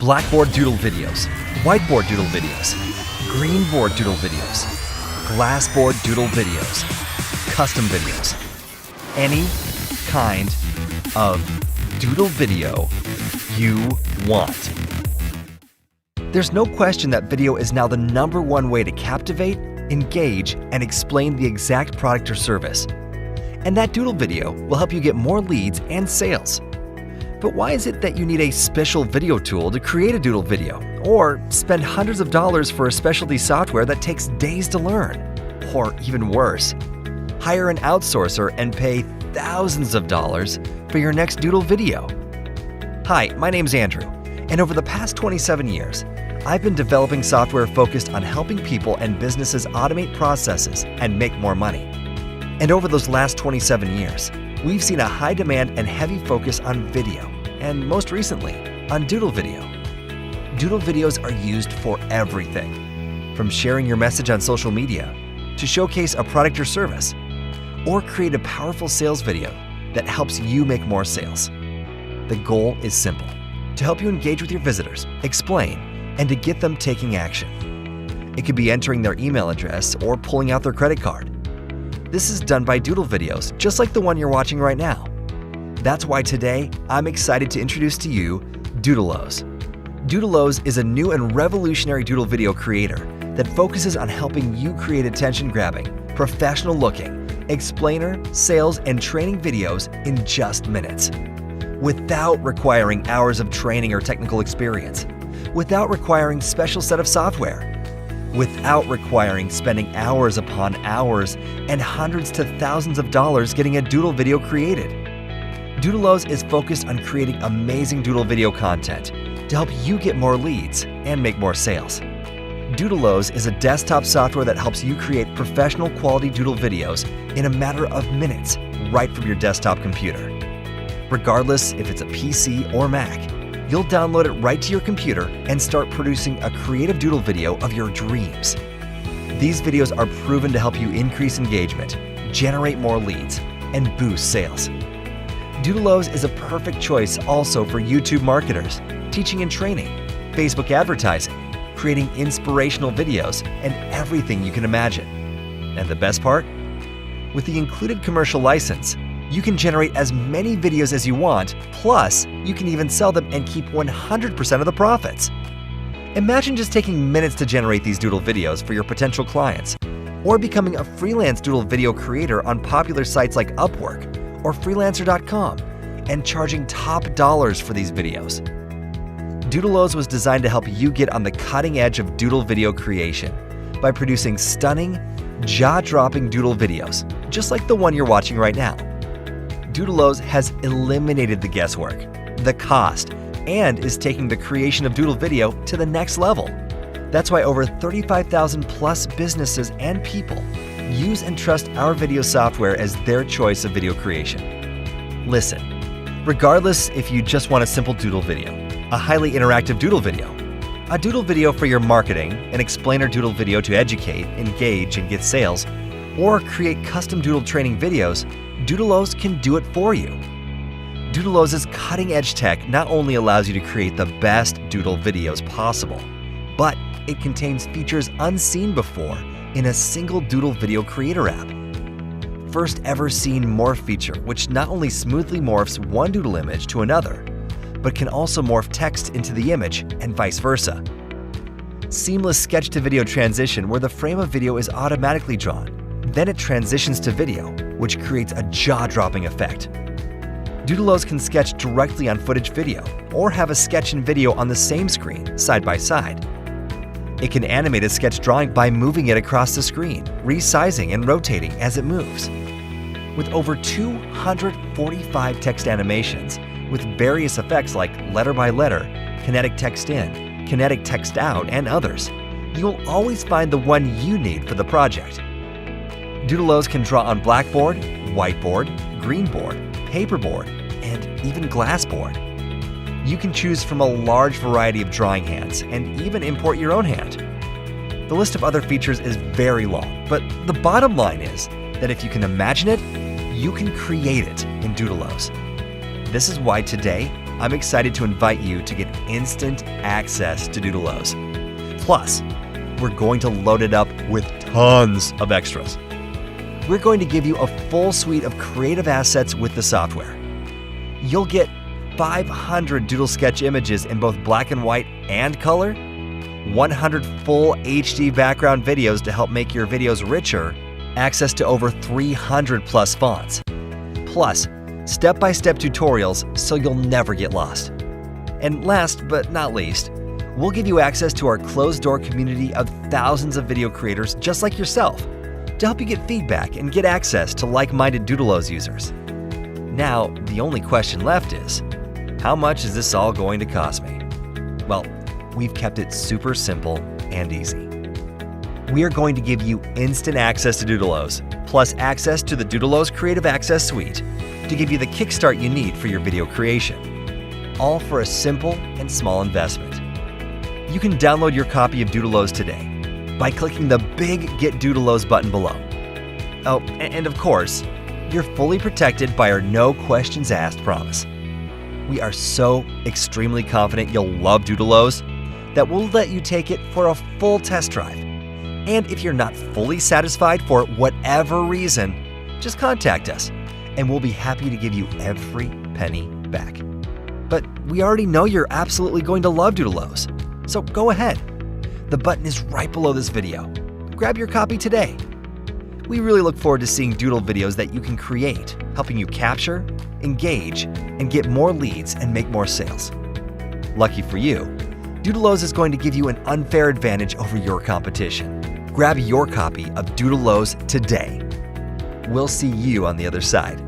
Blackboard doodle videos, whiteboard doodle videos, greenboard doodle videos, glassboard doodle videos, custom videos. Any kind of doodle video you want. There's no question that video is now the #1 way to captivate, engage, and explain the exact product or service. And that doodle video will help you get more leads and sales. But why is it that you need a special video tool to create a doodle video, or spend hundreds of dollars for a specialty software that takes days to learn? Or even worse, hire an outsourcer and pay thousands of dollars for your next doodle video? Hi, my name's Andrew, and over the past 27 years, I've been developing software focused on helping people and businesses automate processes and make more money. And over those last 27 years, we've seen a high demand and heavy focus on video, and most recently, on doodle video. Doodle videos are used for everything, from sharing your message on social media, to showcase a product or service, or create a powerful sales video that helps you make more sales. The goal is simple: to help you engage with your visitors, explain, and to get them taking action. It could be entering their email address or pulling out their credit card. This is done by doodle videos, just like the one you're watching right now. That's why today, I'm excited to introduce to you Doodleoze. Doodleoze is a new and revolutionary doodle video creator that focuses on helping you create attention-grabbing, professional-looking, explainer, sales, and training videos in just minutes. Without requiring hours of training or technical experience, without requiring special set of software, without requiring spending hours upon hours and hundreds to thousands of dollars getting a doodle video created. Doodleoze is focused on creating amazing doodle video content to help you get more leads and make more sales. Doodleoze is a desktop software that helps you create professional quality doodle videos in a matter of minutes right from your desktop computer. Regardless if it's a PC or Mac, you'll download it right to your computer and start producing a creative doodle video of your dreams. These videos are proven to help you increase engagement, generate more leads, and boost sales. Doodleoze is a perfect choice also for YouTube marketers, teaching and training, Facebook advertising, creating inspirational videos, and everything you can imagine. And the best part? With the included commercial license, you can generate as many videos as you want, plus you can even sell them and keep 100% of the profits. Imagine just taking minutes to generate these doodle videos for your potential clients, or becoming a freelance doodle video creator on popular sites like Upwork or Freelancer.com and charging top dollars for these videos. Doodleoze was designed to help you get on the cutting edge of doodle video creation by producing stunning, jaw-dropping doodle videos, just like the one you're watching right now. Doodleoze has eliminated the guesswork, the cost, and is taking the creation of doodle video to the next level. That's why over 35,000 plus businesses and people use and trust our video software as their choice of video creation. Listen, regardless if you just want a simple doodle video, a highly interactive doodle video, a doodle video for your marketing, an explainer doodle video to educate, engage, and get sales, or create custom doodle training videos, Doodleoze can do it for you. Doodleoze's cutting-edge tech not only allows you to create the best doodle videos possible, but it contains features unseen before in a single doodle video creator app. First ever seen morph feature, which not only smoothly morphs one doodle image to another, but can also morph text into the image and vice versa. Seamless sketch to video transition, where the frame of video is automatically drawn. Then it transitions to video, which creates a jaw-dropping effect. Doodleoze can sketch directly on footage video, or have a sketch and video on the same screen, side by side. It can animate a sketch drawing by moving it across the screen, resizing and rotating as it moves. With over 245 text animations, with various effects like letter by letter, kinetic text in, kinetic text out, and others, you'll always find the one you need for the project. Doodleoze can draw on blackboard, whiteboard, greenboard, paperboard, and even glassboard. You can choose from a large variety of drawing hands and even import your own hand. The list of other features is very long, but the bottom line is that if you can imagine it, you can create it in Doodleoze. This is why today I'm excited to invite you to get instant access to Doodleoze. Plus, we're going to load it up with tons of extras. We're going to give you a full suite of creative assets with the software. You'll get 500 Doodle Sketch images in both black and white and color, 100 full HD background videos to help make your videos richer, access to over 300 plus fonts, plus step-by-step tutorials so you'll never get lost. And last but not least, we'll give you access to our closed-door community of thousands of video creators just like yourself to help you get feedback and get access to like-minded Doodleoze users. Now, the only question left is, how much is this all going to cost me? Well, we've kept it super simple and easy. We are going to give you instant access to Doodleoze, plus access to the Doodleoze Creative Access Suite to give you the kickstart you need for your video creation, all for a simple and small investment. You can download your copy of Doodleoze today by clicking the big Get Doodleoze button below. Oh, and of course, you're fully protected by our no questions asked promise. We are so extremely confident you'll love Doodleoze that we'll let you take it for a full test drive. And if you're not fully satisfied for whatever reason, just contact us and we'll be happy to give you every penny back. But we already know you're absolutely going to love Doodleoze, so go ahead. The button is right below this video. Grab your copy today. We really look forward to seeing Doodle videos that you can create, helping you capture, engage, and get more leads and make more sales. Lucky for you, Doodleoze is going to give you an unfair advantage over your competition. Grab your copy of Doodleoze today. We'll see you on the other side.